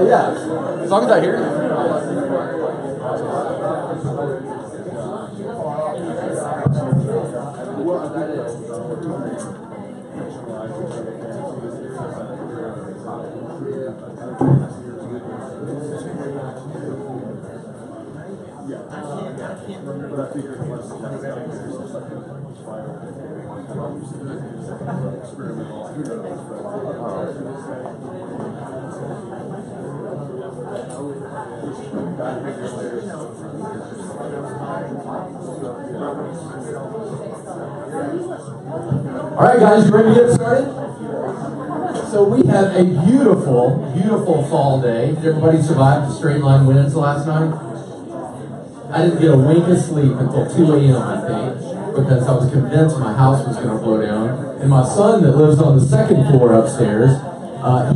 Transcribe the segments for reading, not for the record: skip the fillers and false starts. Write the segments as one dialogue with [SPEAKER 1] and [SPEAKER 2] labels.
[SPEAKER 1] Yeah, as long as I hear you. All right, guys, you ready to get started? So we have a beautiful, beautiful fall day. Did everybody survive the straight line winds last night? I didn't get a wink of sleep until 2 a.m., I think, because I was convinced my house was going to blow down. And my son that lives on the second floor upstairs,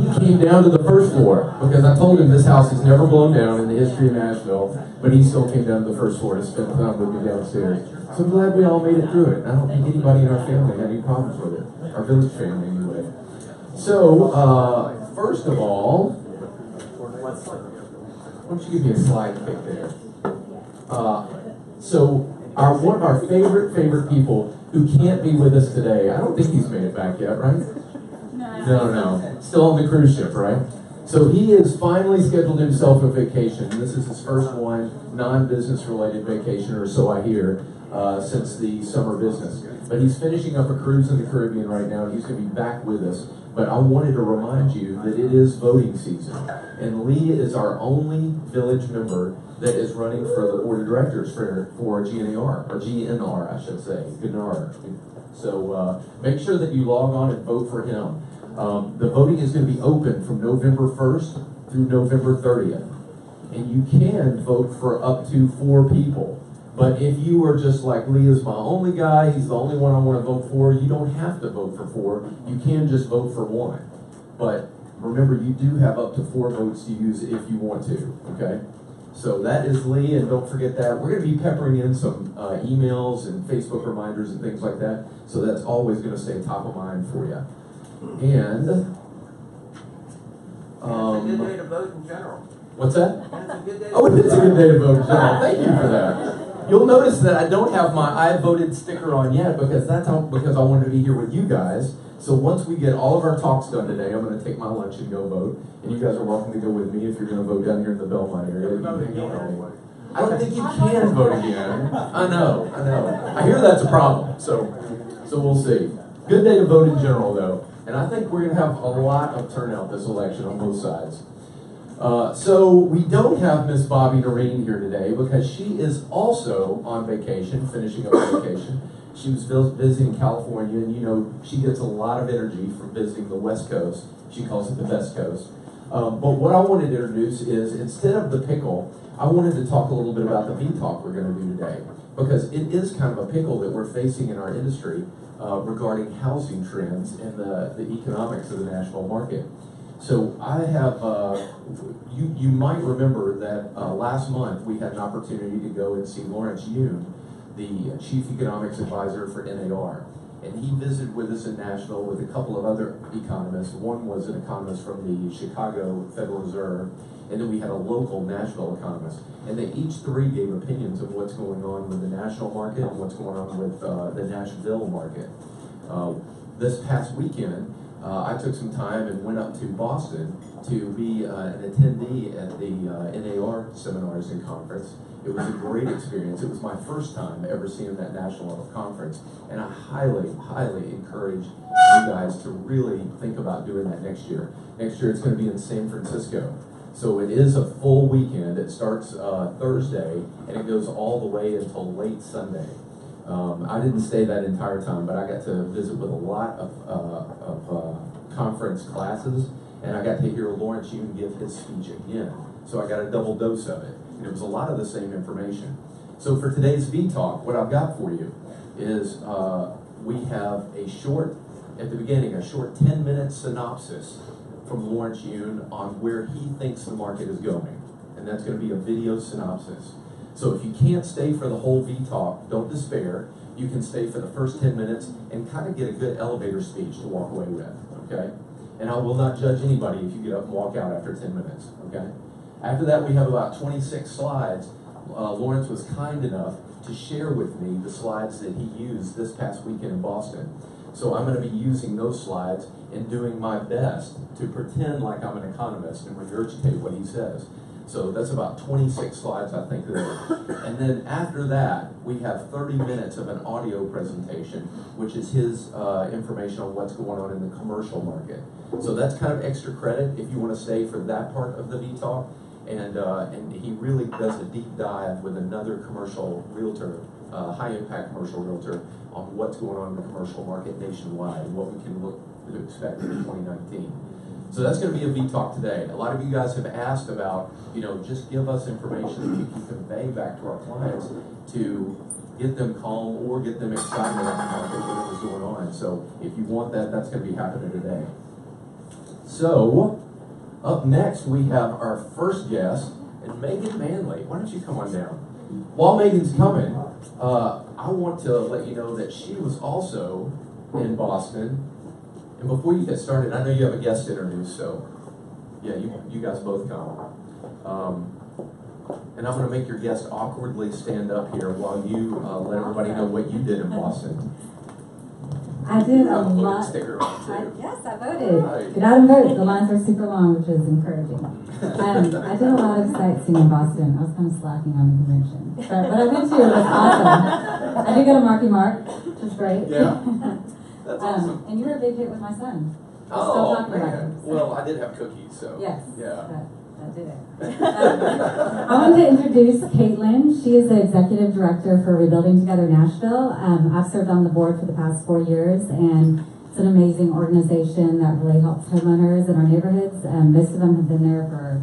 [SPEAKER 1] he came down to the first floor because I told him this house has never blown down in the history of Nashville, but he still came down to the first floor to spend time with me downstairs. So I'm glad we all made it through it. I don't think anybody in our family had any problems with it. Our village family, anyway. So, first of all, why don't you give me a slide pick there? So, one of our favorite people who can't be with us today, I don't think he's made it back yet, right? No. Still on the cruise ship, right? So he has finally scheduled himself a vacation. This is his first one, non-business related vacation, or so I hear, since the summer business. But he's finishing up a cruise in the Caribbean right now, and he's going to be back with us. But I wanted to remind you that it is voting season, and Lee is our only village member that is running for the board of directors for GNR, or GNR, I should say, GNR. So make sure that you log on and vote for him. The voting is going to be open from November 1st through November 30th. And you can vote for up to 4 people. But if you are just like, Leah's my only guy, he's the only one I want to vote for, you don't have to vote for 4. You can just vote for 1. But remember, you do have up to 4 votes to use if you want to, okay? So that is Lee, and don't forget that. We're going to be peppering in some emails and Facebook reminders and things like that, so that's always going to stay top of mind for you. And
[SPEAKER 2] it's a good day to vote in general.
[SPEAKER 1] What's that?
[SPEAKER 2] It's a good day.
[SPEAKER 1] Oh, it is a good day to vote in general. Thank you for that. You'll notice that I don't have my I voted sticker on yet because because I wanted to be here with you guys. So once we get all of our talks done today, I'm going to take my lunch and go vote. And you guys are welcome to go with me if you're going to vote down here in the Belmont area. I don't think you can vote again. I know. I hear that's a problem. So we'll see. Good day to vote in general, though. And I think we're going to have a lot of turnout this election on both sides. So we don't have Miss Bobby Noreen here today because she is also on vacation, finishing up vacation. She was visiting California, and you know she gets a lot of energy from visiting the West Coast. She calls it the Best Coast. But what I wanted to introduce is, instead of the pickle, I wanted to talk a little bit about the V-Talk we're going to do today. Because it is kind of a pickle that we're facing in our industry regarding housing trends and the economics of the national market. So I have, you might remember that last month we had an opportunity to go and see Lawrence Yun, the Chief Economics Advisor for NAR. And he visited with us in Nashville with a couple of other economists. One was an economist from the Chicago Federal Reserve, and then we had a local Nashville economist. And they each 3 gave opinions of what's going on with the national market and what's going on with the Nashville market. This past weekend, I took some time and went up to Boston to be an attendee at the NAR seminars and conference. It was a great experience. It was my first time ever seeing that national conference, and I highly, highly encourage you guys to really think about doing that next year. Next year it's going to be in San Francisco. So it is a full weekend. It starts Thursday, and it goes all the way until late Sunday. I didn't stay that entire time, but I got to visit with a lot of conference classes, and I got to hear Lawrence Yun give his speech again. So I got a double dose of it, and it was a lot of the same information. So for today's V-Talk, what I've got for you is we have a short, at the beginning, a short 10-minute synopsis from Lawrence Yun on where he thinks the market is going. And that's going to be a video synopsis. So if you can't stay for the whole V-Talk, don't despair. You can stay for the first 10 minutes and kind of get a good elevator speech to walk away with, okay? And I will not judge anybody if you get up and walk out after 10 minutes, okay? After that, we have about 26 slides. Lawrence was kind enough to share with me the slides that he used this past weekend in Boston. So I'm going to be using those slides and doing my best to pretend like I'm an economist and regurgitate what he says. So that's about 26 slides, I think, there. And then after that, we have 30 minutes of an audio presentation, which is his information on what's going on in the commercial market. So that's kind of extra credit if you want to stay for that part of the V-Talk. And he really does a deep dive with another commercial realtor, high-impact commercial realtor, on what's going on in the commercial market nationwide and what we can look to expect in 2019. So that's going to be a V-Talk today. A lot of you guys have asked about, just give us information that we can convey back to our clients to get them calm or get them excited about the market, whatever's going on. So if you want that, that's going to be happening today. So up next, we have our first guest, and Megan Manley. Why don't you come on down? While Megan's coming, I want to let you know that she was also in Boston. And before you get started, I know you have a guest to introduce, so yeah, you guys both come. And I'm going to make your guest awkwardly stand up here while you let everybody know what you did in Boston.
[SPEAKER 3] I did a lot. Yes, I voted. Right. Get out and vote. The lines were super long, which was encouraging. I did a lot of sightseeing in Boston. I was kind of slacking on the convention. But what I went to was awesome. I did go to Marky Mark, which was great. Yeah. That's awesome. And you were a big hit with my son.
[SPEAKER 1] Oh, man. Well, I did have cookies, so.
[SPEAKER 3] Yes.
[SPEAKER 1] Yeah.
[SPEAKER 3] That did it. I wanted to introduce Caitlin. She is the Executive Director for Rebuilding Together Nashville. I've served on the board for the past 4 years, and it's an amazing organization that really helps homeowners in our neighborhoods. Most of them have been there for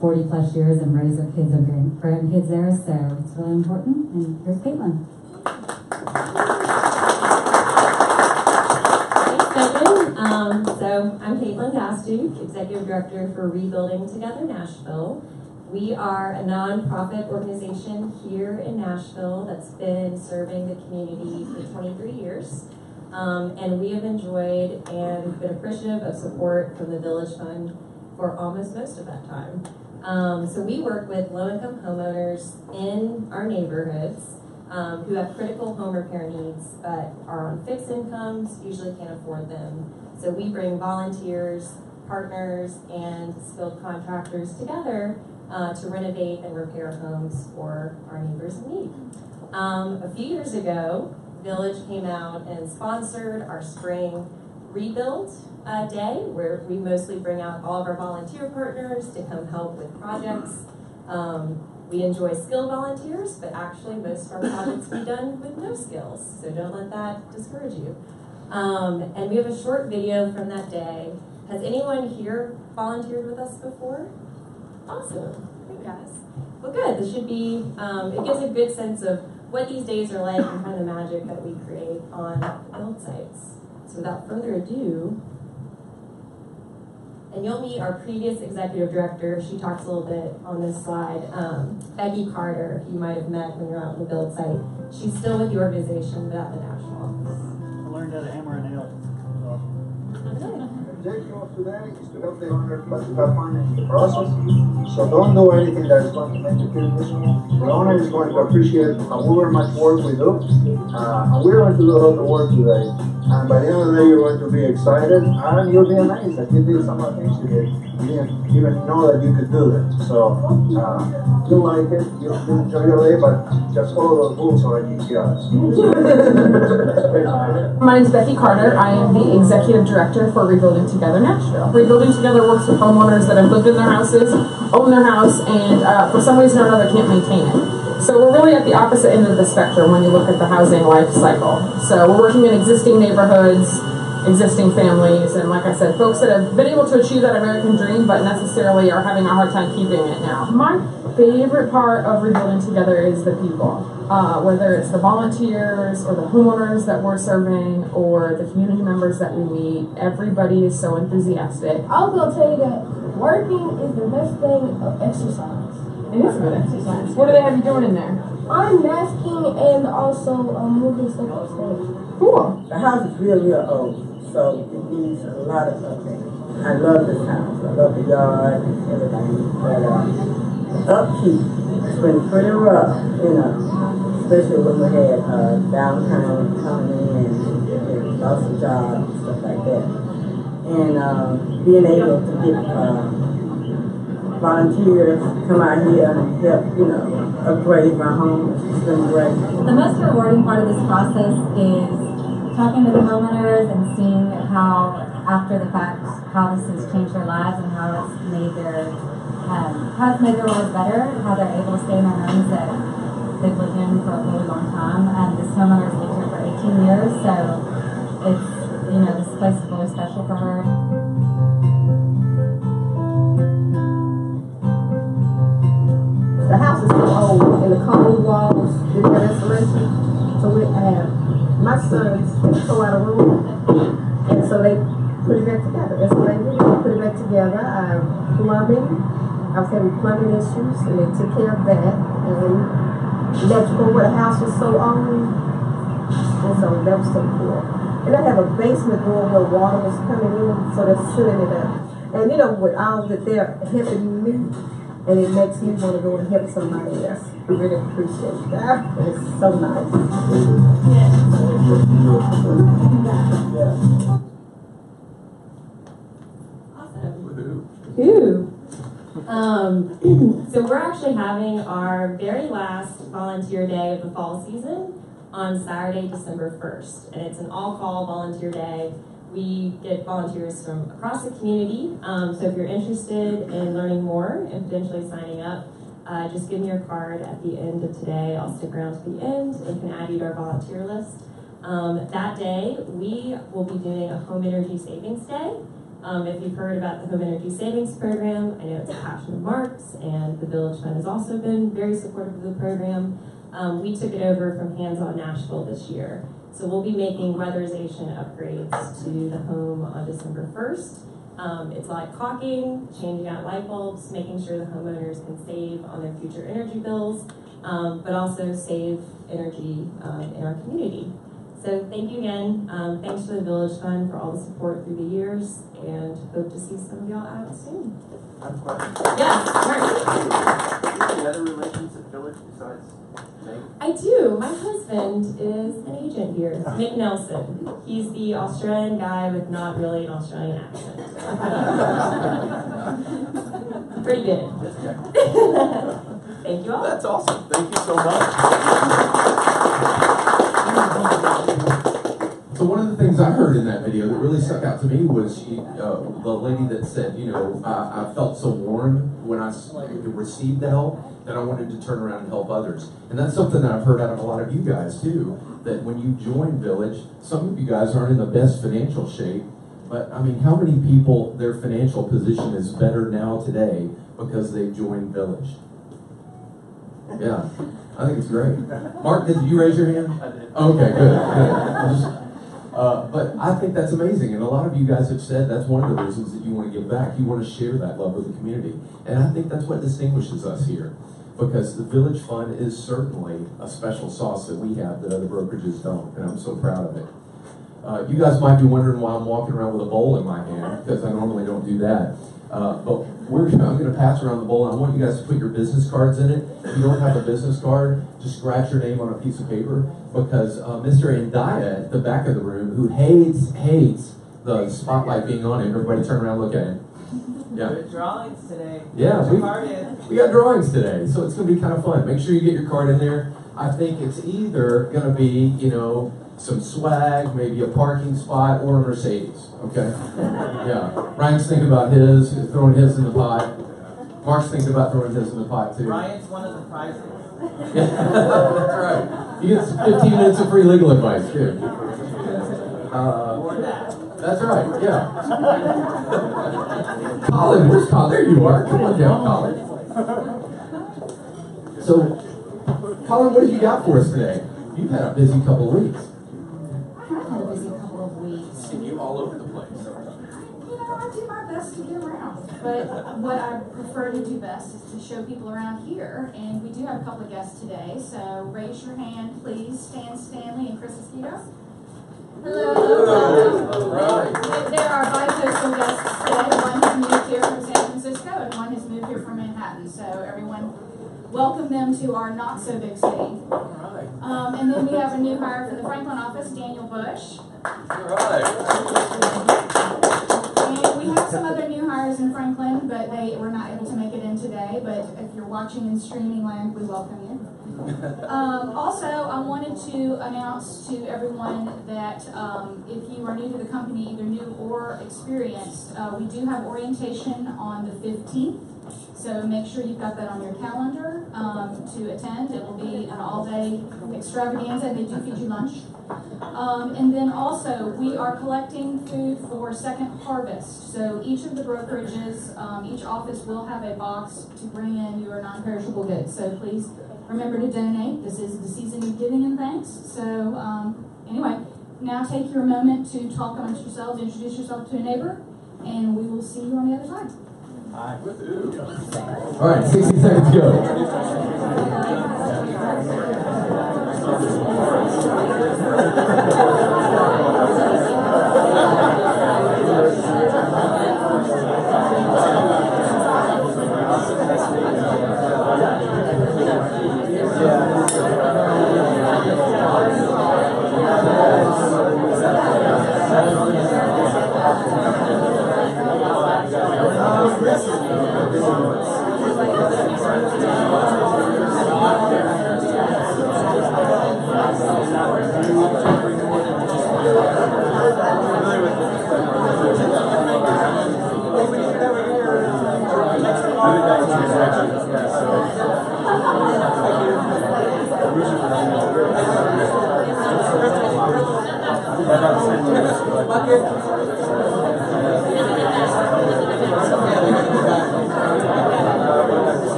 [SPEAKER 3] 40 plus years and raised their kids and grandkids there, so it's really important. And here's Caitlin.
[SPEAKER 4] So I'm Caitlin Gastuke, Executive Director for Rebuilding Together Nashville. We are a nonprofit organization here in Nashville that's been serving the community for 23 years. And we have enjoyed and been appreciative of support from the Village Fund for almost most of that time. So we work with low-income homeowners in our neighborhoods who have critical home repair needs but are on fixed incomes, usually can't afford them. So we bring volunteers, partners, and skilled contractors together to renovate and repair homes for our neighbors in need. A few years ago, Village came out and sponsored our spring rebuild day, where we mostly bring out all of our volunteer partners to come help with projects. We enjoy skilled volunteers, but actually most of our projects be done with no skills, so don't let that discourage you. And we have a short video from that day. Has anyone here volunteered with us before? Awesome, great guys. Well good, this should be, it gives a good sense of what these days are like and kind of the magic that we create on build sites. So without further ado, and you'll meet our previous executive director. She talks a little bit on this slide. Becky Carter, you might have met when you're out on the build site. She's still with the organization, but at the national office.
[SPEAKER 5] I learned how to hammer a nail.
[SPEAKER 6] The objective of today is to help the owner participate in the process. So don't do anything that is going to make the kid miserable. The owner is going to appreciate however much work we do. And we're going to do a lot of work today. And by the end of the day, you're going to be excited and you'll be amazed that you did some of the things you did. You didn't even know that you could do that. So you'll like it, you'll enjoy your day, but just follow those rules so I can see us.
[SPEAKER 7] My name is Becky Carter. I am the Executive Director for Rebuilding Together Nashville. Rebuilding Together works with homeowners that have lived in their houses, own their house, and for some reason or another can't maintain it. So we're really at the opposite end of the spectrum when you look at the housing life cycle. So we're working in existing neighborhoods, existing families, and like I said, folks that have been able to achieve that American dream but necessarily are having a hard time keeping it now. My favorite part of Rebuilding Together is the people. Whether it's the volunteers or the homeowners that we're serving or the community members that we meet, everybody is so enthusiastic.
[SPEAKER 8] I'll go tell you that working is the best thing of exercise.
[SPEAKER 7] It is a good exercise. What do they have you doing in there?
[SPEAKER 8] I'm masking and also moving stuff upstairs.
[SPEAKER 7] Cool.
[SPEAKER 9] The house is real old, so it needs a lot of updating. I love this house. I love the yard and everything, but upkeep has been pretty rough, you know, especially when we had downtown coming in and lost a job and stuff like that. And being able to get volunteers come out here and help, you know, upgrade my home. It's been great.
[SPEAKER 3] The most rewarding part of this process is talking to the homeowners and seeing how, after the fact, how this has changed their lives and how it's made their lives better, how they're able to stay in their homes that they've lived in for a really long time. And this homeowner's lived here for 18 years, so it's, you know, this place is really special for her.
[SPEAKER 8] The house is so old and the cold walls didn't have insulation. So we my sons tore out a room and so they put it back together. That's what they did. They put it back together. Plumbing. I was having plumbing issues and they took care of that. And electrical where the house was so old. And so that was so cool. And I have a basement door where water was coming in, so they're filling it up. And you know, with all that they're helping me, and it makes me want to go and help somebody else. I really appreciate that. It's so nice.
[SPEAKER 4] Awesome. So we're actually having our very last volunteer day of the fall season on Saturday, December 1st. And it's an all-call volunteer day. We get volunteers from across the community. So if you're interested in learning more and potentially signing up, just give me your card at the end of today. I'll stick around to the end and can add you to our volunteer list. That day, we will be doing a home energy savings day. If you've heard about the Home Energy Savings Program, I know it's a passion of Mark's, and the Village Fund has also been very supportive of the program. We took it over from Hands On Nashville this year. So we'll be making weatherization upgrades to the home on December 1st. It's like caulking, changing out light bulbs, making sure the homeowners can save on their future energy bills, but also save energy in our community. So thank you again. Thanks to the Village Fund for all the support through the years, and hope to see some of y'all out soon.
[SPEAKER 2] I have a question.
[SPEAKER 4] Yeah, Mark.
[SPEAKER 2] Any other relations at Village besides Meg?
[SPEAKER 4] I do. My husband is an agent here, Mick Nelson. He's the Australian guy with not really an Australian accent. Pretty good. Thank you all.
[SPEAKER 1] That's awesome. Thank you so much. So one of the things I heard in that video that really stuck out to me was the lady that said, you know, I felt so warm when I received the help that I wanted to turn around and help others. And that's something that I've heard out of a lot of you guys too, that when you join Village, some of you guys aren't in the best financial shape, but I mean, how many people, their financial position is better now today because they joined Village? Yeah, I think it's great. Mark, did you raise your hand?
[SPEAKER 2] I did.
[SPEAKER 1] Okay, good. But I think that's amazing, and a lot of you guys have said that's one of the reasons that you want to give back. You want to share that love with the community, and I think that's what distinguishes us here, because the Village Fund is certainly a special sauce that we have that other brokerages don't, and I'm so proud of it. You guys might be wondering why I'm walking around with a bowl in my hand, because I normally don't do that. But I'm going to pass around the bowl, and I want you guys to put your business cards in it. If you don't have a business card, just scratch your name on a piece of paper, because Mr. Andaya at the back of the room, who hates the spotlight being on him, everybody turn around and look at him. Yeah.
[SPEAKER 2] Good drawings today.
[SPEAKER 1] Yeah,
[SPEAKER 2] we
[SPEAKER 1] got drawings today, so it's going to be kind of fun. Make sure you get your card in there. I think it's either going to be, you know, some swag, maybe a parking spot, or a Mercedes, okay? Yeah. Ryan's thinking about throwing his in the pot. Mark's thinking about throwing his in the pot, too.
[SPEAKER 2] Ryan's one of the prizes.
[SPEAKER 1] Yeah, that's right. You get 15 minutes of free legal advice, too.
[SPEAKER 2] More than that.
[SPEAKER 1] That's right, yeah. Colin, where's Colin? There you are. Come on down, Colin. So, Colin, what have you got for us today? You've had a busy couple of weeks. And you all over the place.
[SPEAKER 10] You know, I do my best to get around. But what I prefer to do best is to show people around here. And we do have a couple of guests today. So raise your hand, please. Stan Stanley and Chris Esquito. Hello.
[SPEAKER 1] All right.
[SPEAKER 10] There are bi-coastal guests today. One has moved here from San Francisco and one has moved here from Manhattan. So everyone, welcome them to our not-so-big city. And then we have a new hire for the Franklin office, Daniel Bush. And we have some other new hires in Franklin, but they were not able to make it in today. But if you're watching in streaming land, we welcome you. Also, I wanted to announce to everyone that if you are new to the company, either new or experienced, we do have orientation on the 15th. So make sure you've got that on your calendar to attend. It will be an all-day extravaganza. They do feed you lunch. And then also, we are collecting food for Second Harvest. So each of the brokerages, each office will have a box to bring in your non-perishable goods. So please remember to donate. This is the season of giving and thanks. So anyway, now take your moment to talk amongst yourselves, introduce yourself to a neighbor, and we will see you on the other side.
[SPEAKER 1] All right, 60 seconds go.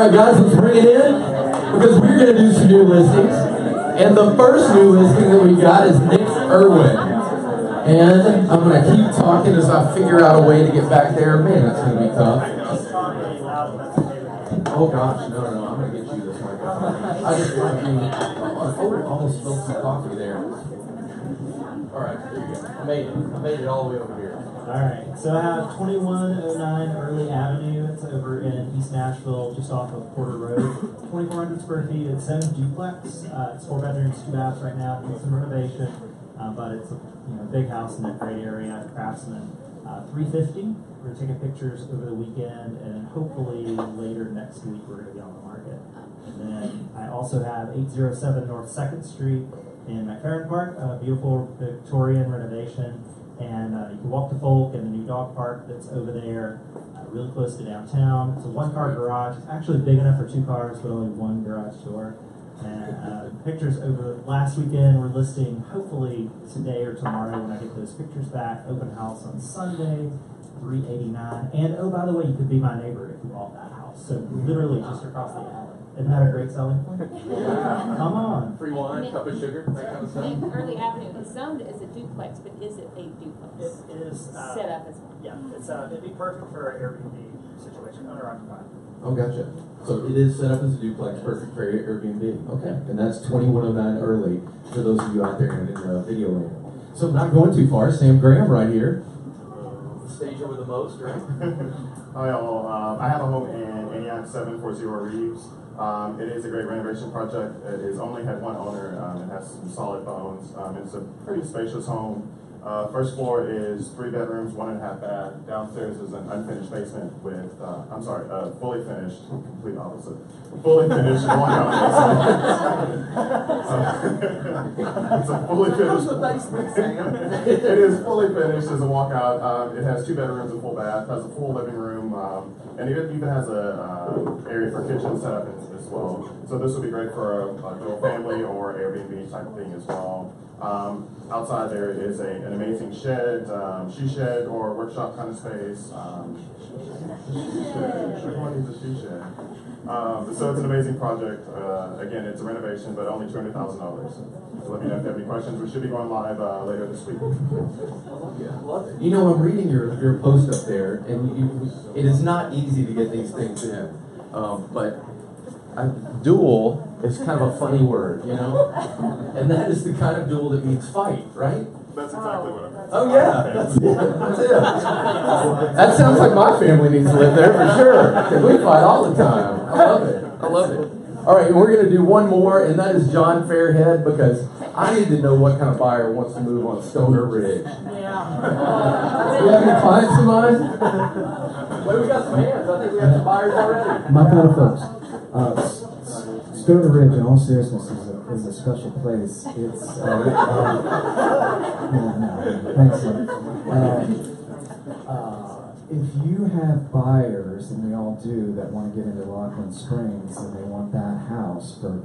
[SPEAKER 1] right, guys, let's bring it in because we're going to do some new listings. And the first new listing that we got is Nick Irwin. And I'm going to keep talking as I figure out a way to get back there. Man, that's going to be tough. Oh gosh, no, I'm going to get you this microphone. I just want you. Almost spilled some coffee there. All right, here you go. I made it all the way over here.
[SPEAKER 11] Alright, so I have 2109 Early Avenue. It's over in East Nashville, just off of Porter Road. 2,400 square feet. It's a duplex. It's 4 bedrooms, 2 baths right now. It needs some renovation, but it's a big house in that great area, Craftsman. 350. We're taking pictures over the weekend, and hopefully later next week we're going to be on the market. And then I also have 807 North 2nd Street in McFerrin Park, a beautiful Victorian renovation. And you can walk to Folk and the new dog park that's over there, really close to downtown. It's a 1-car garage. It's actually big enough for 2 cars, but only 1 garage door. And pictures over last weekend. We're listing hopefully today or tomorrow when I get those pictures back. Open house on Sunday, 389. And oh, by the way, you could be my neighbor if you bought that house. So literally just across the alley. Isn't that a great selling point? Come on.
[SPEAKER 1] Free wine, cup of sugar, that kind of stuff.
[SPEAKER 12] Early Avenue is zoned as a duplex, but is it a duplex?
[SPEAKER 11] It is
[SPEAKER 12] set up as one.
[SPEAKER 11] Yeah, it'd be perfect for an Airbnb situation, owner-occupied.
[SPEAKER 1] Oh, gotcha. So it is set up as a duplex, perfect for Airbnb. Okay, and that's 2109 Early for those of you out there in the video land. So not going too far, Sam Graham right here. The stage over the most, right?
[SPEAKER 13] Hi all. I have a home in Antioch 740 Reeves. It is a great renovation project. It has only had 1 owner. It has some solid bones. It's a pretty spacious home. First floor is 3 bedrooms, 1.5 bath. Downstairs is an unfinished basement with, fully finished, complete opposite. Fully finished walkout basement. It's a fully finished basement. It is fully finished as a walkout. It has 2 bedrooms, a full bath, has a full living room, and it even has a area for kitchen set up as well. So this would be great for a little family or Airbnb type thing as well. Outside there is an amazing shed, she shed or workshop kind of space. Everyone needs a she shed. So it's an amazing project. Again, it's a renovation, but only $200,000. So let me know if you have any questions. We should be going live later this week.
[SPEAKER 1] You know, I'm reading your post up there, and it is not easy to get these things in. But duel is kind of a funny word, you know? And that is the kind of duel that means fight, right?
[SPEAKER 13] That's exactly what I meant.
[SPEAKER 1] Oh yeah, that's it. That sounds like my family needs to live there for sure. Because we fight all the time. I love it. All right, we're going to do one more, and that is John Fairhead, because I need to know what kind of buyer wants to move on Stoner Ridge. Do you have any clients in mind? Well, we got some hands. I think we have some buyers already.
[SPEAKER 14] My fellow folks, Stoner Ridge, in all seriousness, is a special place. It's thanks, sir. If you have buyers, and we all do, that want to get into Rockland Springs and they want that house for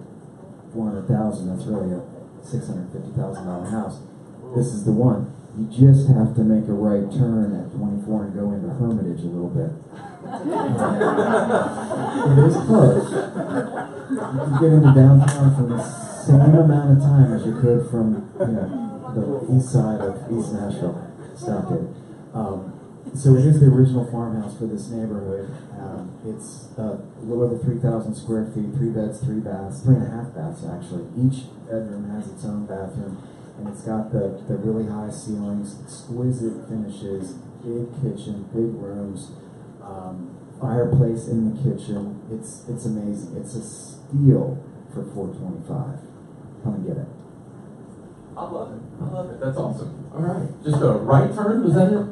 [SPEAKER 14] $400,000, that's really a $650,000 house. This is the one. You just have to make a right turn at 24 and go into Hermitage a little bit. It is close. You can get into downtown for the same amount of time as you could from the east side of East Nashville. Stop it. So it is the original farmhouse for this neighborhood. It's a little over 3,000 square feet, 3 beds, 3 baths, 3.5 baths actually. Each bedroom has its own bathroom, and it's got the really high ceilings, exquisite finishes, big kitchen, big rooms, fireplace in the kitchen. It's amazing. It's a steal for $425. Come and get it.
[SPEAKER 1] I love it. That's awesome. All right. Just a right turn? Was that it?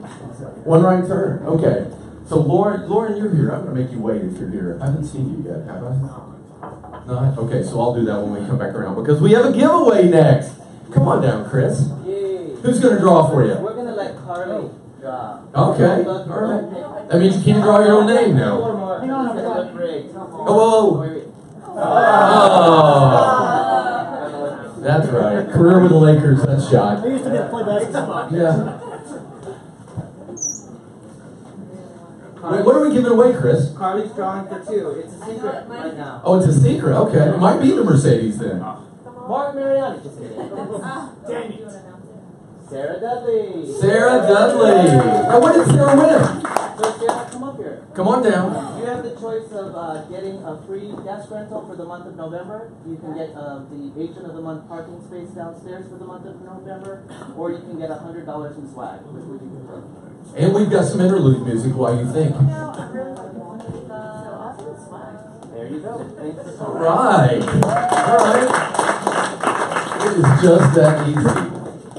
[SPEAKER 1] One right turn. Okay. So Lauren, you're here. I'm going to make you wait if you're here. I haven't seen you yet, have I? Not? Okay, so I'll do that when we come back around because we have a giveaway next. Come on down, Chris.
[SPEAKER 2] Yay.
[SPEAKER 1] Who's going to draw for you?
[SPEAKER 2] We're going to let Carly draw.
[SPEAKER 1] Okay. All right. That means you can't draw your own name now. Oh, that's right. Career with the Lakers, that's shot.
[SPEAKER 5] I used to play basketball.
[SPEAKER 1] Yeah. Wait, what are we giving away, Chris?
[SPEAKER 2] Carly's drawing for 2. It's a secret right now.
[SPEAKER 1] Oh, it's a secret. Okay, it might be the Mercedes then.
[SPEAKER 2] Mark Mariani, just kidding.
[SPEAKER 5] Dang it.
[SPEAKER 2] Sarah Dudley.
[SPEAKER 1] Sarah Dudley. Now, what did Sarah win?
[SPEAKER 2] So Sarah, come up here.
[SPEAKER 1] Come on down.
[SPEAKER 2] You have the choice of getting a free desk rental for the month of November. You can get the Agent of the Month parking space downstairs for the month of November, or you can get $100 in swag. Which would you prefer?
[SPEAKER 1] And we've got some interlude music while you think.
[SPEAKER 2] There you go. Thanks for
[SPEAKER 1] All right. It is just that easy.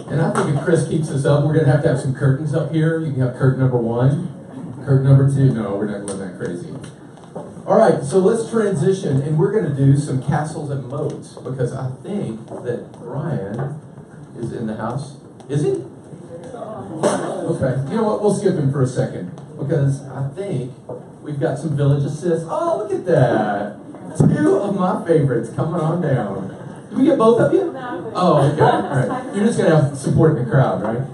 [SPEAKER 1] And I think if Chris keeps us up, we're going to have some curtains up here. You can have curtain number 1, curtain number 2. No, we're not going that crazy. All right, so let's transition, and we're going to do some castles and moats, because I think that Ryan is in the house. Is he? Okay, you know what, we'll skip him for a second, because I think we've got some village assists. Oh, look at that. 2 of my favorites coming on down. Did we get both of you?
[SPEAKER 12] No.
[SPEAKER 1] Oh, okay, all right. You're just going to have support in the crowd, right?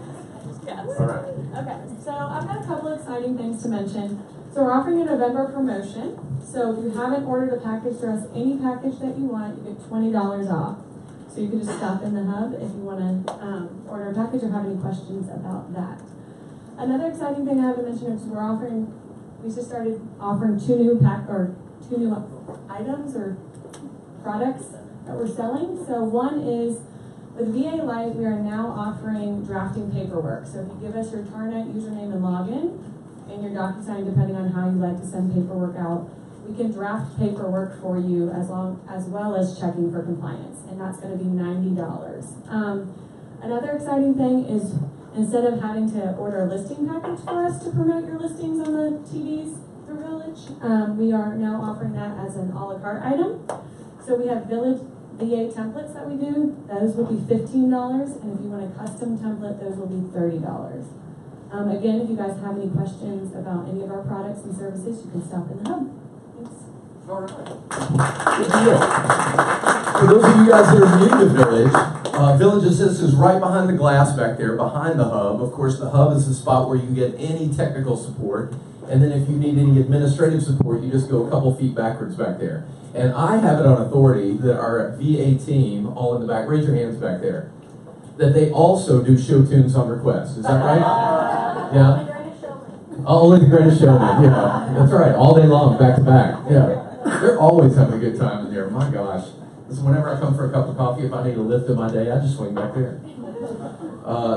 [SPEAKER 15] Yes.
[SPEAKER 1] All right.
[SPEAKER 15] Okay, so I've got a couple of exciting things to mention. So we're offering a November promotion. So if you haven't ordered a package for us, any package that you want, you get $20 off. So you can just stop in the hub if you want to order a package or have any questions about that. Another exciting thing I haven't mentioned is we just started offering two new items or products that we're selling. So one is with VA Lite, we are now offering drafting paperwork. So if you give us your TARNet username and login and your DocuSign, depending on how you like to send paperwork out, we can draft paperwork for you as well as checking for compliance, and that's going to be $90. Another exciting thing is instead of having to order a listing package for us to promote your listings on the TVs through Village, we are now offering that as an a la carte item. So we have Village VA templates that we do. Those will be $15, and if you want a custom template, those will be $30. Again, if you guys have any questions about any of our products and services, you can stop in the hub.
[SPEAKER 1] All right. Good deal. For those of you guys that are new to Village, Village Assist is right behind the glass back there, behind the hub. Of course, the hub is the spot where you can get any technical support. And then if you need any administrative support, you just go a couple feet backwards back there. And I have it on authority that our VA team, all in the back, raise your hands back there, that they also do show tunes on request. Is that right? Yeah? Only the Greatest Showman, yeah. That's right, all day long, back to back. Yeah. They're always having a good time in there. My gosh. So whenever I come for a cup of coffee, if I need a lift in my day, I just swing back there.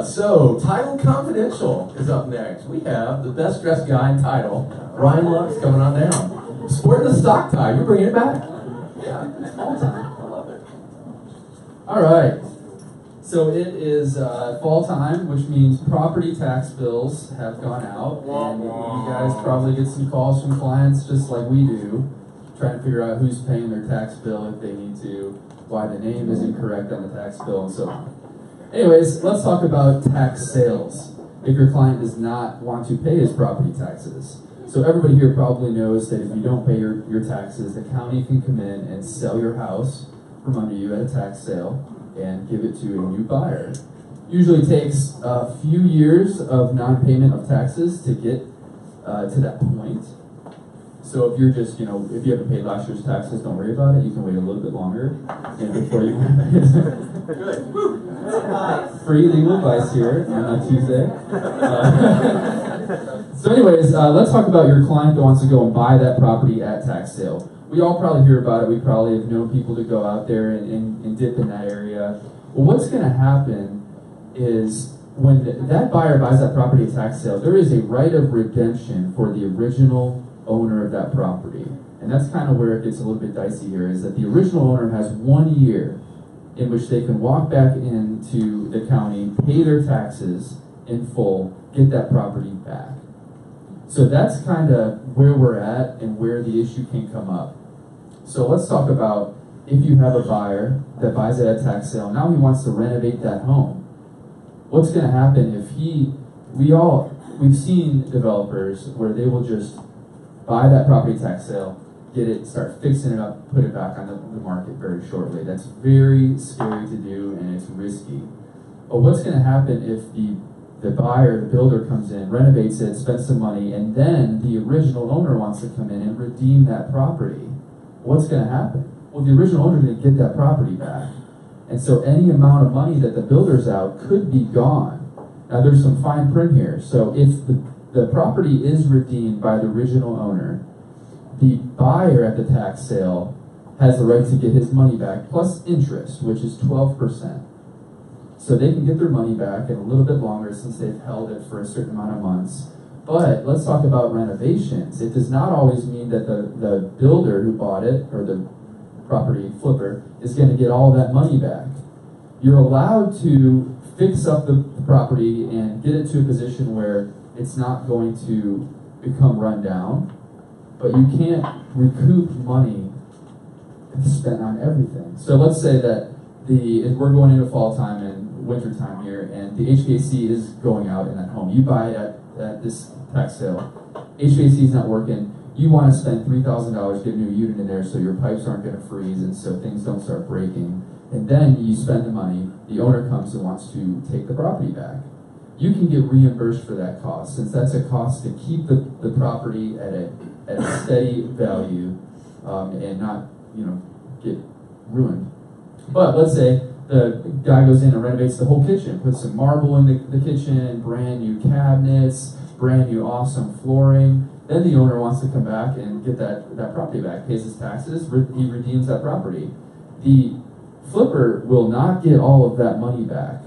[SPEAKER 1] So, Title Confidential is up next. We have the best dressed guy in Title, Ryan Lux, coming on down. Sporting a stock tie. You're bringing it back? Yeah, it's fall time. I love it.
[SPEAKER 16] All right. So it is fall time, which means property tax bills have gone out. And you guys probably get some calls from clients just like we do, trying to figure out who's paying their tax bill if they need to, why the name is incorrect on the tax bill, and so on. Anyways, let's talk about tax sales. If your client does not want to pay his property taxes. So everybody here probably knows that if you don't pay your taxes, the county can come in and sell your house from under you at a tax sale and give it to a new buyer. Usually takes a few years of non-payment of taxes to get to that point. So if you're just, if you haven't paid last year's taxes, don't worry about it. You can wait a little bit longer before you Good. Free legal advice here on Tuesday. So anyways, let's talk about your client that wants to go and buy that property at tax sale. We all probably hear about it. We probably have known people to go out there and dip in that area. Well, what's going to happen is when that buyer buys that property at tax sale, there is a right of redemption for the original owner of that property. And that's kind of where it gets a little bit dicey here, is that the original owner has 1 year in which they can walk back into the county, pay their taxes in full, get that property back. So that's kind of where we're at and where the issue can come up. So let's talk about if you have a buyer that buys it at tax sale, now he wants to renovate that home. What's going to happen if we've seen developers where they will just buy that property tax sale, get it, start fixing it up, put it back on the market very shortly. That's very scary to do, and it's risky. But what's going to happen if the buyer, the builder comes in, renovates it, spends some money, and then the original owner wants to come in and redeem that property? what's going to happen? Well, the original owner didn't get that property back. And so any amount of money that the builder's out could be gone. Now there's some fine print here. So if the property is redeemed by the original owner, the buyer at the tax sale has the right to get his money back plus interest, which is 12%. So they can get their money back in a little bit longer since they've held it for a certain amount of months. But let's talk about renovations. It does not always mean that the builder who bought it, or the property flipper, is going to get all that money back. You're allowed to fix up the property and get it to a position where it's not going to become run down, but you can't recoup money spent on everything. So let's say that we're going into fall time and winter time here, and the HVAC is going out in that home. You buy it at this tax sale, HVAC is not working. You want to spend $3,000, get a new unit in there so your pipes aren't going to freeze and so things don't start breaking. And then you spend the money, the owner comes and wants to take the property back. You can get reimbursed for that cost, since that's a cost to keep the property at a steady value and not, get ruined. But let's say the guy goes in and renovates the whole kitchen, puts some marble in the kitchen, brand new cabinets, brand new awesome flooring. Then the owner wants to come back and get that property back, pays his taxes, he redeems that property. The flipper will not get all of that money back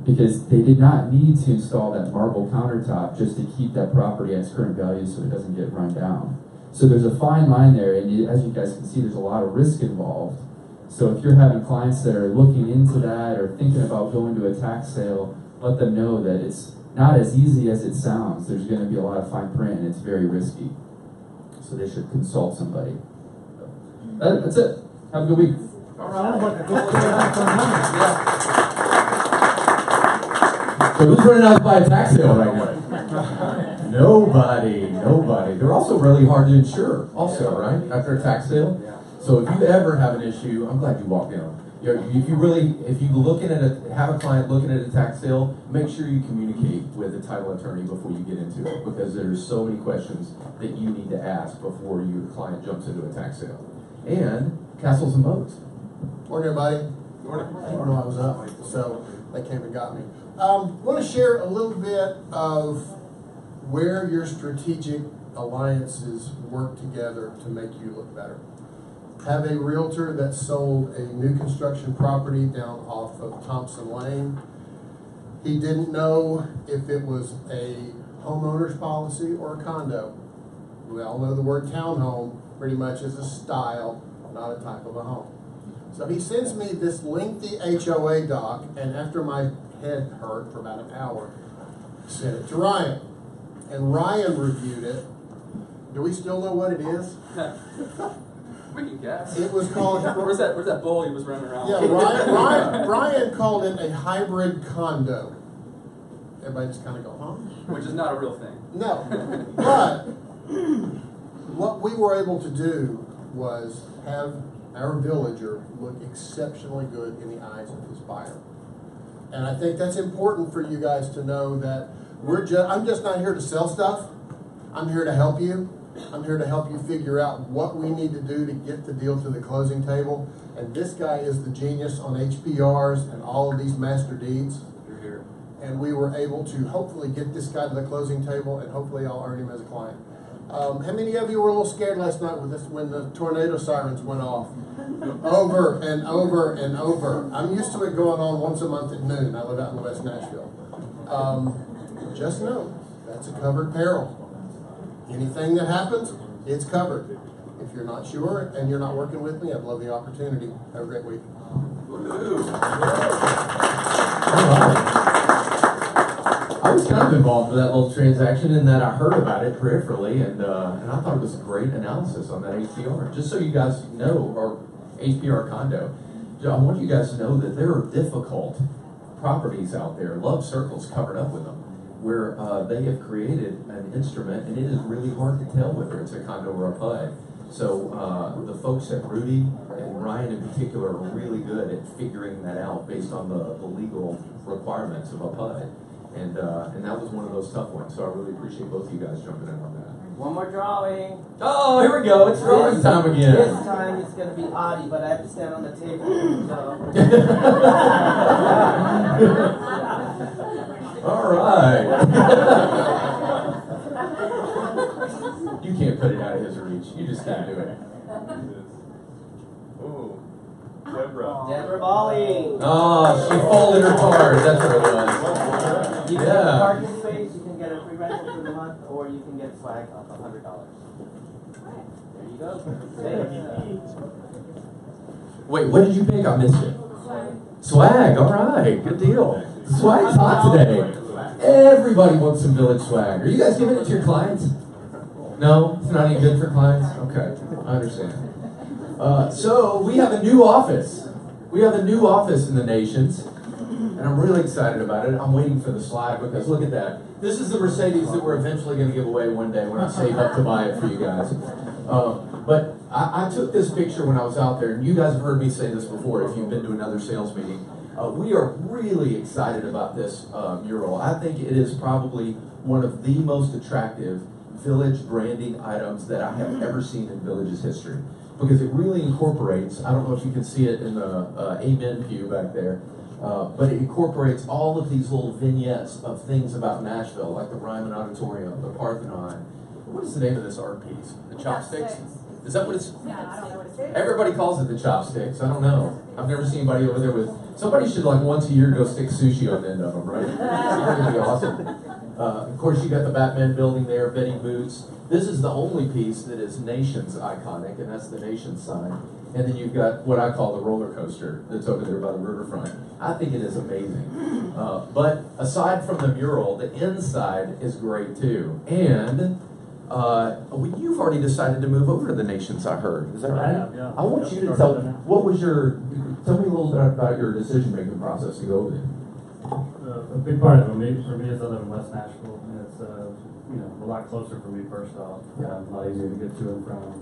[SPEAKER 16] because they did not need to install that marble countertop just to keep that property at its current value so it doesn't get run down. So there's a fine line there, and as you guys can see, there's a lot of risk involved. So if you're having clients that are looking into that or thinking about going to a tax sale, let them know that it's not as easy as it sounds. There's going to be a lot of fine print, and it's very risky. So they should consult somebody. That's it. Have a good week.
[SPEAKER 1] So who's running out to buy a tax sale right now? Nobody. They're also really hard to insure, also, right? After a tax sale. So if you ever have an issue, I'm glad you walked in. If you have a client looking at a tax sale, make sure you communicate with a title attorney before you get into it, because there's so many questions that you need to ask before your client jumps into a tax sale. And castles and boats.
[SPEAKER 17] Morning, everybody. Morning. I didn't know I was up, so they came and got me. I want to share a little bit of where your strategic alliances work together to make you look better. Have a realtor that sold a new construction property down off of Thompson Lane. He didn't know if it was a homeowner's policy or a condo. We all know the word townhome pretty much is a style, not a type of a home. So he sends me this lengthy HOA doc, and after my head hurt for about an hour, sent it to Ryan. And Ryan reviewed it. Do we still know what it is?
[SPEAKER 18] We can guess.
[SPEAKER 17] It was called...
[SPEAKER 18] Where's that bull he was running around?
[SPEAKER 17] Yeah, Ryan called it a hybrid condo. Everybody just kind of go, huh?
[SPEAKER 18] Which is not a real thing.
[SPEAKER 17] No. But what we were able to do was have our villager look exceptionally good in the eyes of his buyer. And I think that's important for you guys to know that I'm just not here to sell stuff. I'm here to help you. I'm here to help you figure out what we need to do to get the deal to the closing table. And this guy is the genius on HPRs and all of these master deeds.
[SPEAKER 18] You're here.
[SPEAKER 17] And we were able to hopefully get this guy to the closing table, and hopefully I'll earn him as a client. How many of you were a little scared last night when the tornado sirens went off? Over and over and over. I'm used to it going on once a month at noon. I live out in West Nashville. Just know, that's a covered peril. Anything that happens, it's covered. If you're not sure and you're not working with me, I'd love the opportunity. Have a great week.
[SPEAKER 1] I was kind of involved with that little transaction in that I heard about it peripherally, and I thought it was a great analysis on that HPR. Just so you guys know, or HPR condo, I want you guys to know that there are difficult properties out there, love circles covered up with them, where they have created an instrument, and it is really hard to tell whether it's a condo or a PUD. So the folks at Rudy and Ryan in particular are really good at figuring that out based on the legal requirements of a PUD. And that was one of those tough ones, so I really appreciate both of you guys jumping in on that.
[SPEAKER 2] One more drawing.
[SPEAKER 1] Oh, here we go. It's drawing time again.
[SPEAKER 2] This time it's going to be Audie, but I have to stand on the table.
[SPEAKER 1] All right. You can't put it out of his reach. You just can't do it.
[SPEAKER 13] Ooh. Deborah
[SPEAKER 2] Bali.
[SPEAKER 1] Oh, she folded her card. That's what it was.
[SPEAKER 2] You can get a parking space, you can get a free rental for the month, or you can get swag of $100. There you go.
[SPEAKER 1] Wait, what did you pick? I missed it. Swag. All right. Good deal. Swag's hot today. Everybody wants some Village swag. Are you guys giving it to your clients? No? It's not even good for clients? Okay. I understand. So we have a new office. We have a new office in the Nations, and I'm really excited about it. I'm waiting for the slide because look at that. This is the Mercedes that we're eventually going to give away one day when I save up to buy it for you guys. But I took this picture when I was out there, and you guys have heard me say this before if you've been to another sales meeting. We are really excited about this mural. I think it is probably one of the most attractive Village branding items that I have ever seen in Village's history. Because it really incorporates, I don't know if you can see it in the Amen pew back there, but it incorporates all of these little vignettes of things about Nashville, like the Ryman Auditorium, the Parthenon. What is the name of this art piece? The Chopsticks? Is that what it's?
[SPEAKER 10] Yeah, I don't know what it is.
[SPEAKER 1] Everybody calls it the Chopsticks. I don't know. I've never seen anybody over there with. Somebody should like once a year go stick sushi on the end of them, right? That would be awesome. Of course, you got the Batman building there, Betty Boots. This is the only piece that is Nations iconic, and that's the Nations sign. And then you've got what I call the roller coaster that's over there by the riverfront. I think it is amazing. But aside from the mural, the inside is great too. And you've already decided to move over to the Nations, I heard. Is that right?
[SPEAKER 5] Yeah.
[SPEAKER 1] I want you to tell me, tell me a little bit about your decision-making process to go over there.
[SPEAKER 5] A big part of it for me is I live in West Nashville, and it's a lot closer for me first off. A lot easier to get to and from.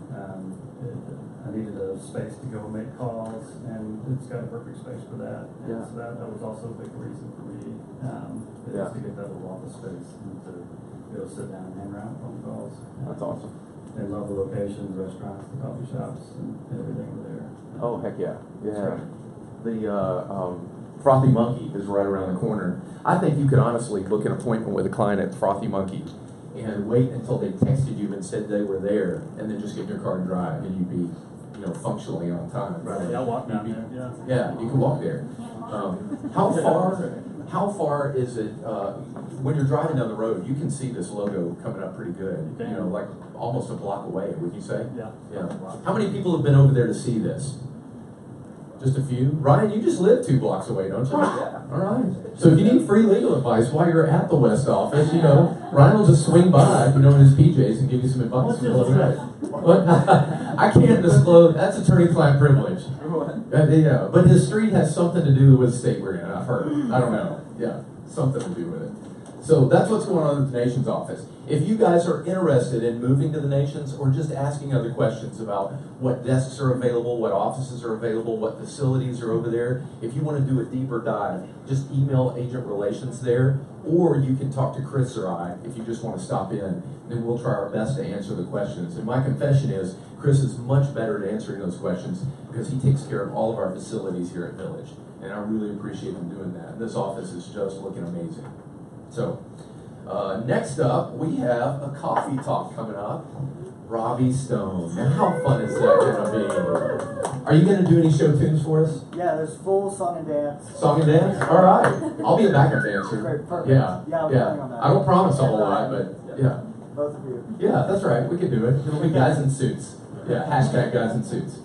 [SPEAKER 5] I needed a space to go and make calls, and it's got a perfect space for that. And so that was also a big reason for me is to get that little office space and to be able to sit down and hang around phone calls.
[SPEAKER 1] That's awesome.
[SPEAKER 5] They love the locations, restaurants, the coffee shops, and everything over there.
[SPEAKER 1] Oh, heck yeah. Yeah. The Frothy Monkey is right around the corner. I think you could honestly book an appointment with a client at Frothy Monkey and wait until they texted you and said they were there, and then just get in your car and drive, and you'd be, functionally on time.
[SPEAKER 5] Right. Yeah, I'll walk down there.
[SPEAKER 1] Yeah, you can walk there. How far is it, when you're driving down the road, you can see this logo coming up pretty good, like almost a block away, would you say?
[SPEAKER 5] Yeah.
[SPEAKER 1] How many people have been over there to see this? Just a few? Ryan, you just live 2 blocks away, don't you? Yeah. All right. So if you need free legal advice while you're at the West office, Ryan will just swing by, in his PJs and give you some advice. But I can't disclose, that's attorney-client privilege. Yeah, but his street has something to do with the state we're in, I've heard. I don't know. Yeah, something to do with it. So that's what's going on at the Nations office. If you guys are interested in moving to the Nations or just asking other questions about what desks are available, what offices are available, what facilities are over there, if you want to do a deeper dive, just email Agent Relations there, or you can talk to Chris or I if you just want to stop in, and we'll try our best to answer the questions. And my confession is, Chris is much better at answering those questions because he takes care of all of our facilities here at Village, and I really appreciate him doing that. This office is just looking amazing. So, next up, we have a coffee talk coming up. Robbie Stone. Now, how fun is that going to be? Are you going to do any show tunes for us?
[SPEAKER 5] Yeah, there's full song and dance.
[SPEAKER 1] Song and dance? All right. I'll be a backup dancer.
[SPEAKER 5] Perfect.
[SPEAKER 1] Yeah.
[SPEAKER 5] Yeah, I'll be on that.
[SPEAKER 1] I don't promise a whole lot, but yeah.
[SPEAKER 5] Both of you.
[SPEAKER 1] Yeah, that's right. We can do it. It'll be guys in suits. Yeah, hashtag guys in suits.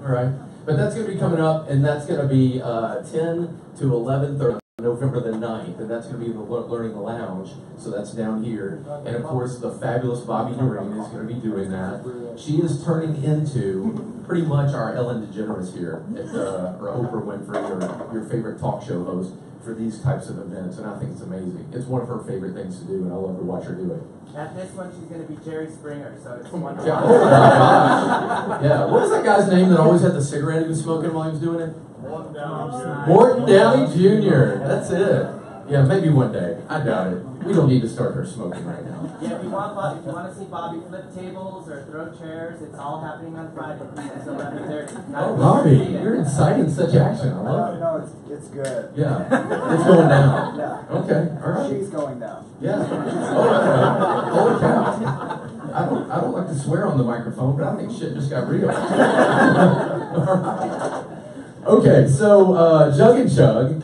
[SPEAKER 1] All right. But that's going to be coming up, and that's going to be 10 to 11:30. November the 9th, and that's going to be in the Learning Lounge, so that's down here. And of course, the fabulous Bobby Noreen is going to be doing that. She is turning into pretty much our Ellen DeGeneres here, or Oprah Winfrey, or your favorite talk show host for these types of events, and I think it's amazing. It's one of her favorite things to do, and I love to watch her do it.
[SPEAKER 2] At this one, she's going to be Jerry Springer, so it's wonderful.
[SPEAKER 1] Yeah, what was that guy's name that always had the cigarette he was smoking while he was doing it? Morton Downey Jr. That's it. Yeah, maybe one day. I doubt it. We don't need to start her smoking right now.
[SPEAKER 2] Yeah, if you want to see Bobby flip tables or throw chairs, it's all happening on Friday. It's 11:30.
[SPEAKER 1] Oh, Bobby, you're inciting such action. I love it.
[SPEAKER 19] No, it's good.
[SPEAKER 1] Yeah, it's going down.
[SPEAKER 19] Yeah.
[SPEAKER 1] Okay, all right.
[SPEAKER 19] She's going down.
[SPEAKER 1] Yeah. Oh, okay. Holy cow. I don't like to swear on the microphone, but I think shit just got real. All right. Okay, so Jug and Chug.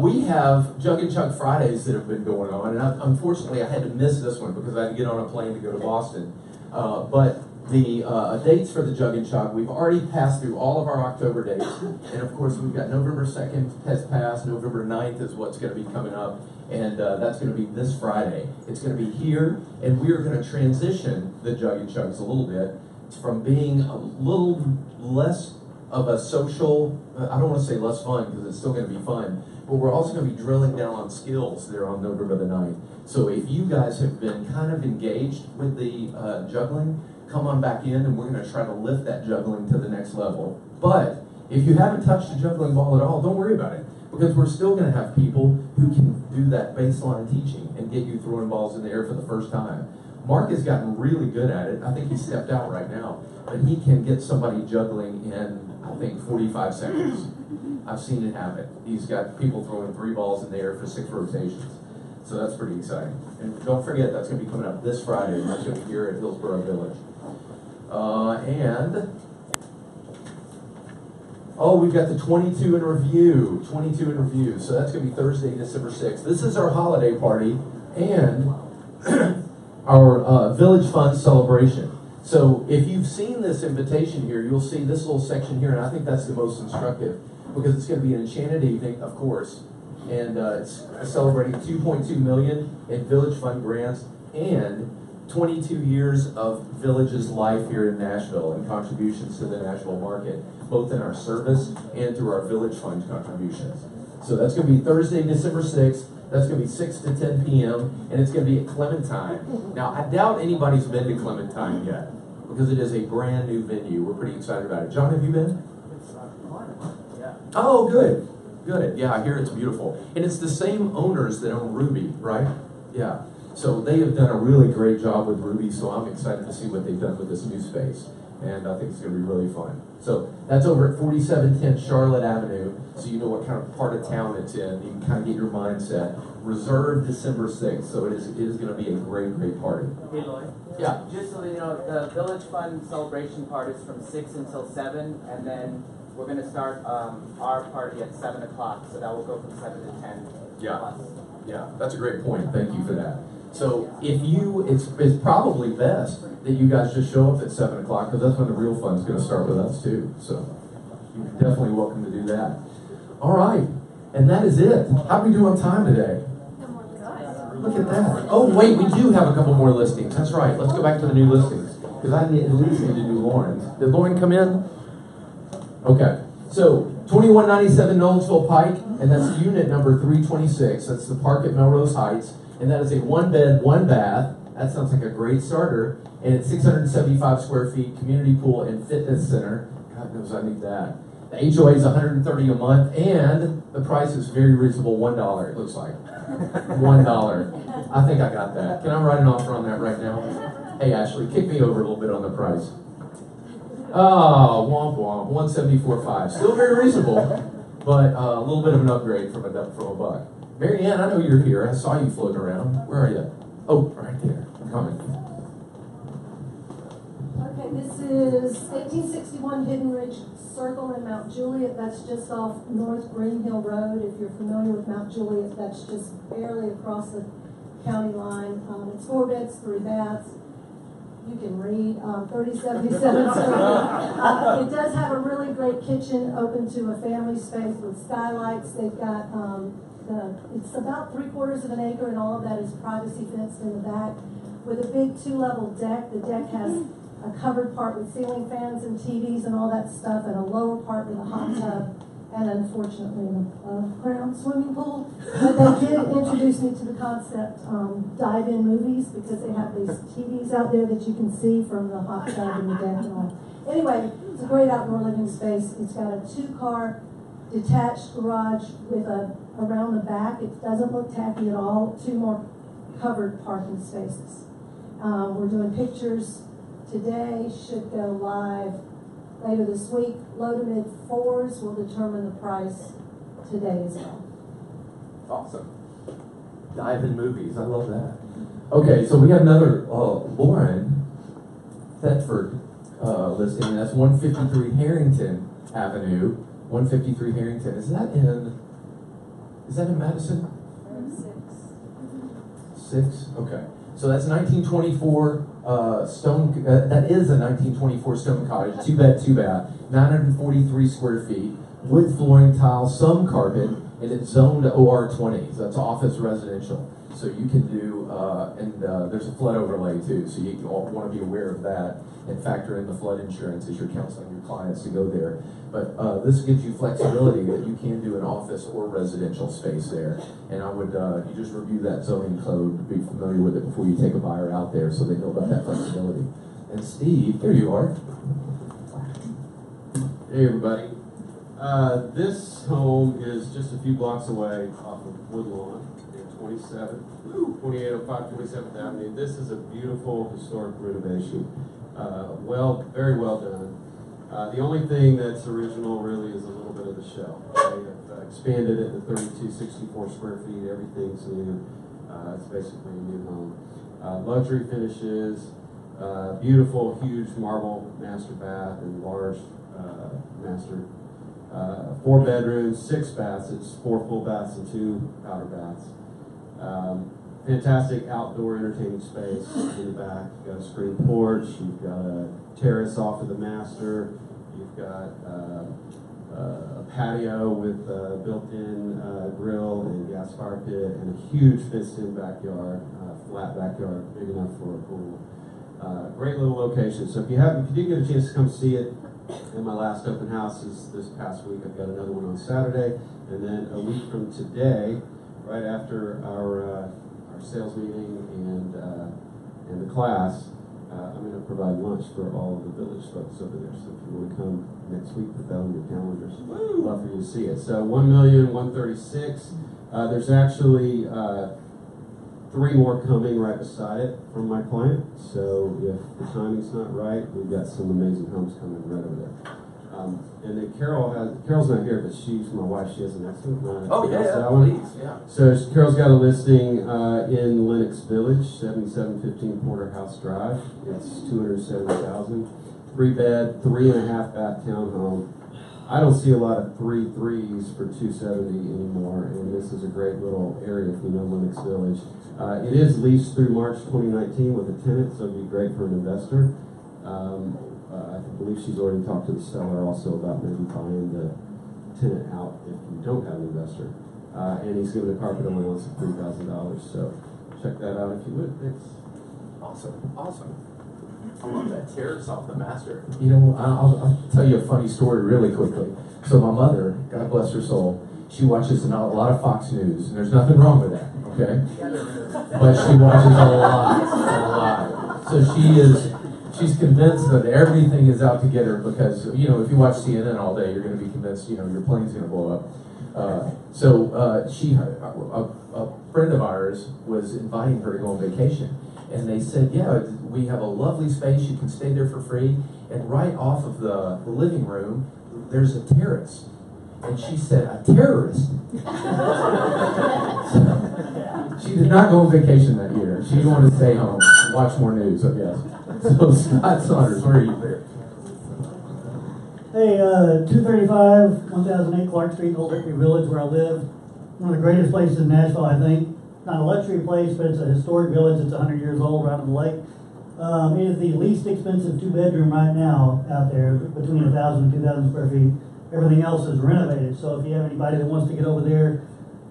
[SPEAKER 1] We have Jug and Chug Fridays that have been going on, and unfortunately I had to miss this one because I had to get on a plane to go to Boston. But the dates for the Jug and Chug, we've already passed through all of our October dates, and of course we've got November 2nd has passed, November 9th is what's going to be coming up, and that's going to be this Friday. It's going to be here, and we are going to transition the Jug and Chugs a little bit from being a little less of a social, I don't want to say less fun because it's still going to be fun, but we're also going to be drilling down on skills there on November the 9th. So if you guys have been kind of engaged with the juggling, come on back in and we're going to try to lift that juggling to the next level. But if you haven't touched a juggling ball at all, don't worry about it, because we're still going to have people who can do that baseline teaching and get you throwing balls in the air for the first time. Mark has gotten really good at it. I think he stepped out right now, but he can get somebody juggling in, I think, 45 seconds. I've seen it happen. He's got people throwing 3 balls in the air for 6 rotations. So that's pretty exciting. And don't forget, that's going to be coming up this Friday, and that's going to be here at Hillsborough Village. We've got the 22 in review. 22 in review. So that's going to be Thursday, December 6th. This is our holiday party and our Village Fund celebration. So if you've seen this invitation here, you'll see this little section here, and I think that's the most instructive because it's going to be an enchanted evening, of course, and it's celebrating $2.2 million in Village Fund grants and 22 years of Village's life here in Nashville and contributions to the Nashville market, both in our service and through our Village Fund contributions. So that's going to be Thursday, December 6th. That's going to be 6 to 10 p.m., and it's going to be at Clementine. Now, I doubt anybody's been to Clementine yet, because it is a brand new venue. We're pretty excited about it. John, have you been?
[SPEAKER 2] Yeah.
[SPEAKER 1] Oh, good. Good. Yeah, I hear it's beautiful. And it's the same owners that own Ruby, right? Yeah. So they have done a really great job with Ruby, so I'm excited to see what they've done with this new space. And I think it's going to be really fun. So that's over at 4710 Charlotte Avenue, so you know what kind of part of town it's in. You can kind of get your mindset. Reserved December 6th, so it is going to be a great, great party.
[SPEAKER 2] Hey, Lloyd.
[SPEAKER 1] Yeah.
[SPEAKER 2] Just so you know, the Village Fund celebration part is from 6 until 7, and then we're going to start our party at 7 o'clock, so that will go from 7 to 10.
[SPEAKER 1] Yeah.
[SPEAKER 2] Plus.
[SPEAKER 1] Yeah, that's a great point. Thank you for that. So if you, it's probably best that you guys just show up at 7 o'clock, because that's when the real fun's going to start with us too. So you're definitely welcome to do that. All right, and that is it. How do we do on time today? Look at that. Oh wait, we do have a couple more listings. That's right. Let's go back to the new listings, because I at least need to do Lauren's. Did Lauren come in? Okay. So 2197 Knowlesville Pike, and that's unit number 326. That's the park at Melrose Heights. And that is a 1-bed, 1-bath. That sounds like a great starter. And it's 675 square feet, community pool and fitness center. God knows I need that. The HOA is $130 a month, and the price is very reasonable, $1, it looks like. $1. I think I got that. Can I write an offer on that right now? Hey, Ashley, kick me over a little bit on the price. Oh, womp womp, $174.5. Still very reasonable, but a little bit of an upgrade from a buck. Mary Ann, I know you're here. I saw you floating around. Where are you? Oh, right there. I'm coming.
[SPEAKER 20] Okay, this is 1861 Hidden Ridge Circle in Mount Juliet. That's just off North Green Hill Road. If you're familiar with Mount Juliet, that's just barely across the county line. It's 4 beds, 3 baths. You can read 3077 Circle. It does have a really great kitchen open to a family space with skylights. They've got it's about 3/4 of an acre, and all of that is privacy fenced in the back with a big 2-level deck. The deck has a covered part with ceiling fans and TVs and all that stuff, and a lower part with a hot tub, and unfortunately a ground swimming pool. But they did introduce me to the concept dive-in movies, because they have these TVs out there that you can see from the hot tub and the deck and all. Anyway, it's a great outdoor living space. It's got a 2-car detached garage with around the back. It doesn't look tacky at all. 2 more covered parking spaces. We're doing pictures today, should go live later this week. Low to mid 4s will determine the price today as well.
[SPEAKER 1] Awesome. Dive in movies. I love that. Okay, so we got another Lauren Thetford listing. That's 153 Harrington Avenue. 153 Harrington. Is that in Madison? 6. Okay. So that's 1924 stone. That is a 1924 stone cottage, 2 bed, 2 bath, 943 square feet, wood flooring, tile, some carpet, and it's zoned to OR20. So that's office residential. So you can do, there's a flood overlay too. So you all want to be aware of that and factor in the flood insurance as you're counseling your clients to go there. But this gives you flexibility that you can do an office or residential space there. And I would, you just review that zoning code, be familiar with it before you take a buyer out there so they know about that flexibility. And Steve, there you are.
[SPEAKER 19] Hey everybody. This home is just a few blocks away off of Woodlawn in 2805 27th Avenue. This is a beautiful historic renovation. Very well done. The only thing that's original really is a little bit of the shell. They have expanded it to 3264 square feet. Everything's new. It's basically a new home. Luxury finishes, beautiful, huge marble master bath and large master. 4 bedrooms, 6 baths. It's 4 full baths and 2 powder baths. Fantastic outdoor entertaining space in the back. You've got a screen porch. You've got a terrace off of the master. You've got a patio with a built-in grill and gas fire pit and a huge fenced-in backyard, flat backyard, big enough for a pool. Great little location. So if you did get a chance to come see it, and my last open house is this past week. I've got another one on Saturday, and then a week from today, right after our sales meeting and the class, I'm going to provide lunch for all of the village folks over there. So if you want to come next week, put that on your calendars. I'd love for you to see it. So 1,136,000. There's actually 3 more coming right beside it from my client. So if the timing's not right, we've got some amazing homes coming right over there. And then Carol's not here, but she's my wife. She has an accident.
[SPEAKER 1] Please, yeah.
[SPEAKER 19] So Carol's got a listing in Lenox Village, 7715 Porterhouse Drive. It's 270,000. 3 bed, 3.5 bath townhome. I don't see a lot of 3.3s for 270 anymore, and this is a great little area if you know Lenox Village. It is leased through March 2019 with a tenant, so it'd be great for an investor. I believe she's already talked to the seller also about maybe buying the tenant out if you don't have an investor. And he's given a carpet allowance of $3,000, so check that out if you would. Thanks.
[SPEAKER 1] Awesome. I love that terrace off the master. You know, I'll tell you a funny story really quickly. So my mother, God bless her soul, she watches a lot of Fox News, and there's nothing wrong with that, okay? But she watches a lot. So she's convinced that everything is out to get her because, you know, if you watch CNN all day, you're going to be convinced, you know, your plane's going to blow up. A friend of ours was inviting her to go on vacation. And they said, yeah, we have a lovely space. You can stay there for free. And right off of the living room, there's a terrace. And she said, a terrorist? She did not go on vacation that year. She wanted to stay home, watch more news, I guess. So Scott Saunders, where are you there?
[SPEAKER 21] Hey, 235, 1008 Clark Street, Old Hickory Village, where I live. One of the greatest places in Nashville, I think. Not a luxury place, but it's a historic village. It's 100 years old, right on the lake. It is the least expensive 2-bedroom right now out there, between 1,000 and 2,000 square feet. Everything else is renovated. So if you have anybody that wants to get over there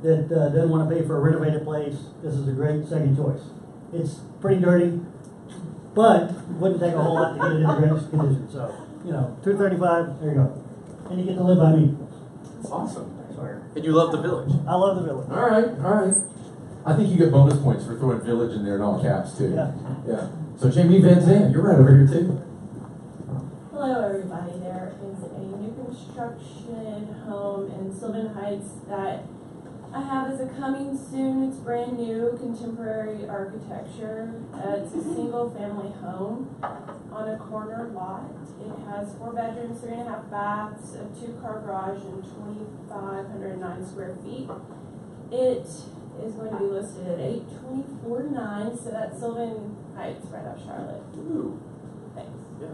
[SPEAKER 21] that doesn't want to pay for a renovated place, this is a great second choice. It's pretty dirty, but it wouldn't take a whole lot to get it in great condition. So, you know, 235, there you go. And you get to live by me.
[SPEAKER 1] That's awesome.
[SPEAKER 21] Sorry.
[SPEAKER 1] And you love the village.
[SPEAKER 21] I love the village.
[SPEAKER 1] All right. I think you get bonus points for throwing village in there in all caps, too. Yeah. So Jamie Van Zandt, you're right over here, too.
[SPEAKER 22] Hello, everybody. There is a new construction
[SPEAKER 15] construction home in Sylvan Heights that I have as a coming soon. It's brand new, contemporary architecture. It's a single family home on a corner lot. It has 4 bedrooms, 3.5 baths, a 2-car garage, and 2,509 square feet. It is going to be listed at $824,900, so that's Sylvan Heights, right off Charlotte.
[SPEAKER 1] Ooh.
[SPEAKER 15] Thanks.
[SPEAKER 1] Yeah,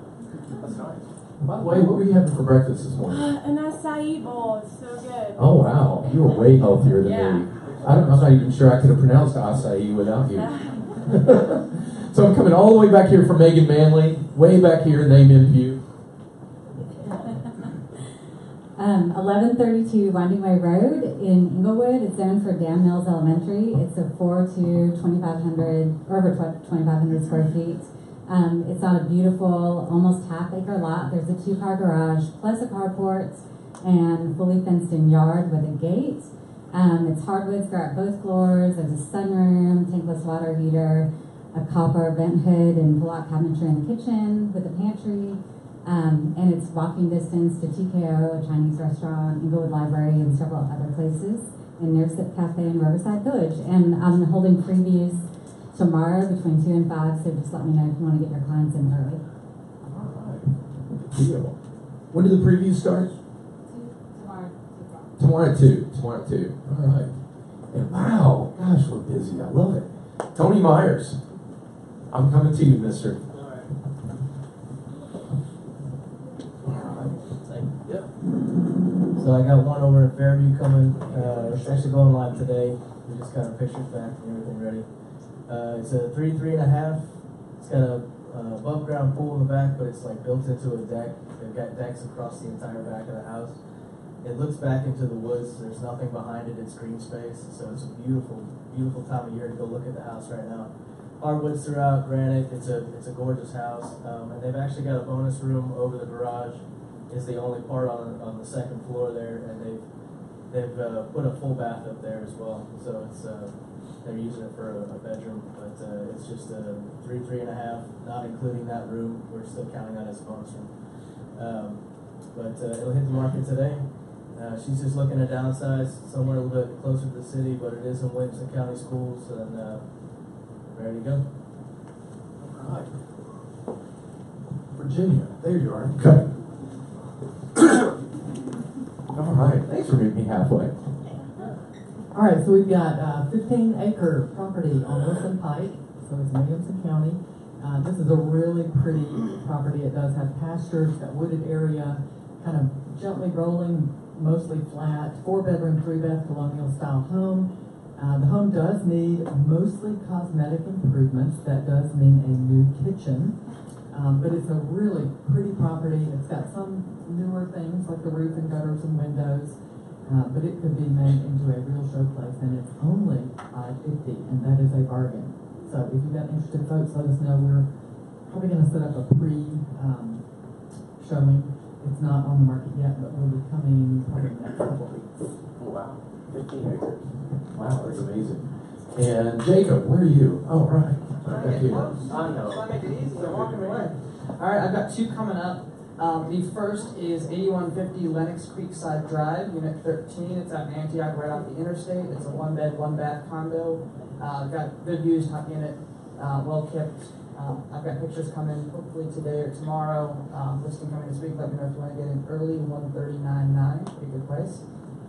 [SPEAKER 1] that's nice. By the way, what were you having for breakfast this morning?
[SPEAKER 15] An acai bowl. It's so good.
[SPEAKER 1] Oh wow, you were way healthier than
[SPEAKER 15] Yeah.
[SPEAKER 1] me. I'm not even sure I could have pronounced acai without you. So I'm coming all the way back here from Megan Manley, way back here in the Amen Pew.
[SPEAKER 3] 1132 Winding Way Road in Inglewood. It's zoned for Dan Mills Elementary. It's a 4 to 2,500, or over 2,500 square feet. It's on a beautiful, almost half-acre lot. There's a 2-car garage, plus a carport, and fully fenced-in yard with a gate. It's hardwoods throughout both floors. There's a sunroom, tankless water heater, a copper vent hood, and pull-out cabinetry in the kitchen with a pantry. And it's walking distance to TKO, a Chinese restaurant, Inglewood Library, and several other places, and Nearsip Cafe in Riverside Village. And I'm holding previews tomorrow between 2 and 5, so just let me know if you want to get your clients in early.
[SPEAKER 1] All right. Good deal. When do the previews start?
[SPEAKER 3] Tomorrow.
[SPEAKER 1] Tomorrow at 2. Tomorrow at 2. All right. And wow, gosh, we're busy. I love it. Tony Myers, I'm coming to you, mister.
[SPEAKER 6] So I got one over in Fairview coming. It's actually going live today. We just got our pictures back and everything ready. It's a 3.5. It's got a above ground pool in the back, but it's like built into a deck. They've got decks across the entire back of the house. It looks back into the woods. There's nothing behind it. It's green space. So it's a beautiful, beautiful time of year to go look at the house right now. Hardwoods throughout, granite. It's a gorgeous house. And they've actually got a bonus room over the garage. Is the only part on the second floor there, and they've put a full bath up there as well. So it's they're using it for a bedroom, but it's just a 3.5, not including that room. We're still counting that as a bonus room. But it'll hit the market today. She's just looking to downsize somewhere a little bit closer to the city, but it is in Williamson County Schools, and ready to go.
[SPEAKER 1] All right. Virginia, there you are. Okay. All right, thanks for meeting me halfway.
[SPEAKER 22] All right, so we've got 15-acre property on Wilson Pike, so it's in Williamson County. This is a really pretty property. It does have pastures, got wooded area, kind of gently rolling, mostly flat, 4-bedroom, 3-bath colonial-style home. The home does need mostly cosmetic improvements. That does mean a new kitchen. But it's a really pretty property. It's got some newer things like the roof and gutters and windows, but it could be made into a real showplace, and it's only $550, and that is a bargain. So if you've got interested folks, let us know. We're probably going to set up a pre-showing. It's not on the market yet, but we'll be coming probably in the next couple of weeks.
[SPEAKER 1] Oh, wow, 15 acres. Wow, that's amazing. And Jacob, where are you? Oh, right. Back here.
[SPEAKER 23] Alright, I've got 2 coming up. The first is 8150 Lennox Creekside Drive, Unit 13. It's out in Antioch, right off the interstate. It's a 1-bed, 1-bath condo. Got good views in it, well kept. I've got pictures coming hopefully today or tomorrow. Listing coming this week. Let me know if you want to get in early. 139.9, pretty good price.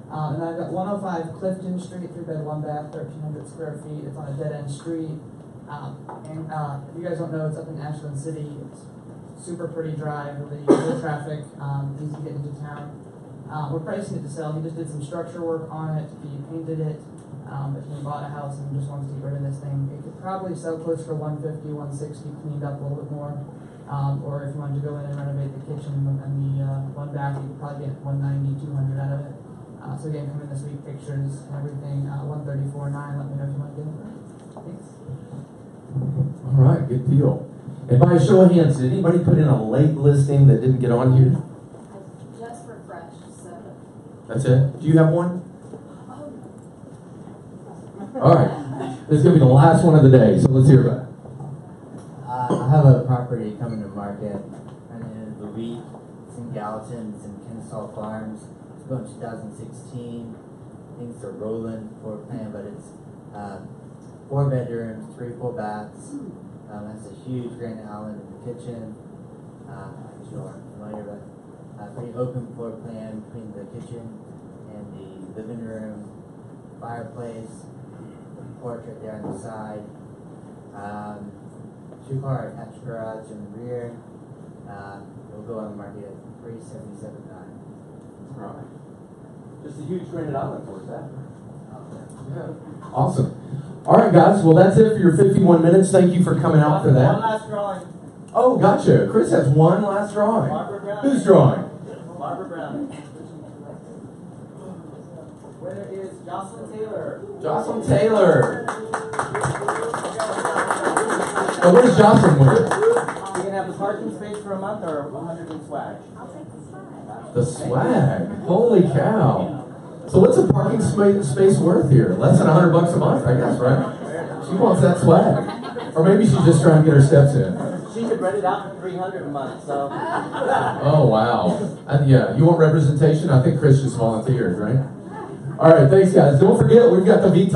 [SPEAKER 23] And I've got 105 Clifton Street, 3-bed, 1-bath, 1,300 square feet. It's on a dead-end street. And if you guys don't know, it's up in Ashland City. It's super pretty drive, really good traffic, easy to get into town. We're pricing it to sell. He just did some structure work on it. He painted it, but he bought a house and just wants to get rid of this thing. It could probably sell close for 150, 160, cleaned up a little bit more. Or if you wanted to go in and renovate the kitchen and the 1 bath, you could probably get 190, 200 out of it. So again, come in this week, pictures and everything. 134.9. Let me know if you want to get it. Thanks.
[SPEAKER 1] All right, good deal. And by a show of hands, did anybody put in a late listing that didn't get on here?
[SPEAKER 10] Just refreshed, so.
[SPEAKER 1] That's it? Do you have one? All right. This is going to be the last one of the day, so let's hear about it.
[SPEAKER 24] I have a property coming to market. My name is Louis. It's in Gallatin. It's in
[SPEAKER 7] Ingersoll Farms. It's built in 2016. Things are rolling floor plan, but it's 4 bedrooms, 3 full baths. Has a huge granite island in the kitchen. I'm sure I'm familiar with. Pretty open floor plan between the kitchen and the living room, fireplace, the porch right there on the side. 2-car attached garage in the rear. It'll go on the market at $377,900.
[SPEAKER 1] Right.
[SPEAKER 2] Just a huge granite island, where's that?
[SPEAKER 1] Yeah. Awesome. All right, guys. Well, that's it for your 51 minutes. Thank you for coming out for that.
[SPEAKER 2] One last drawing.
[SPEAKER 1] Oh, gotcha. Chris has one last drawing. Who's drawing?
[SPEAKER 2] Barbara Brown. Winner is Jocelyn Taylor.
[SPEAKER 1] Jocelyn Taylor. Now, where's Jocelyn with it?
[SPEAKER 2] You can have the parking space for a month or 100 in swag. I'll take the swag.
[SPEAKER 1] The swag. Holy cow. So what's a parking space worth here? Less than $100 a month, I guess, right? She wants that swag. Or maybe she's just trying to get her steps in.
[SPEAKER 2] She could rent it out for $300 a month, so.
[SPEAKER 1] Oh, wow. Yeah, you want representation? I think Chris just volunteered, right? All right, thanks, guys. Don't forget, we've got the VTOL.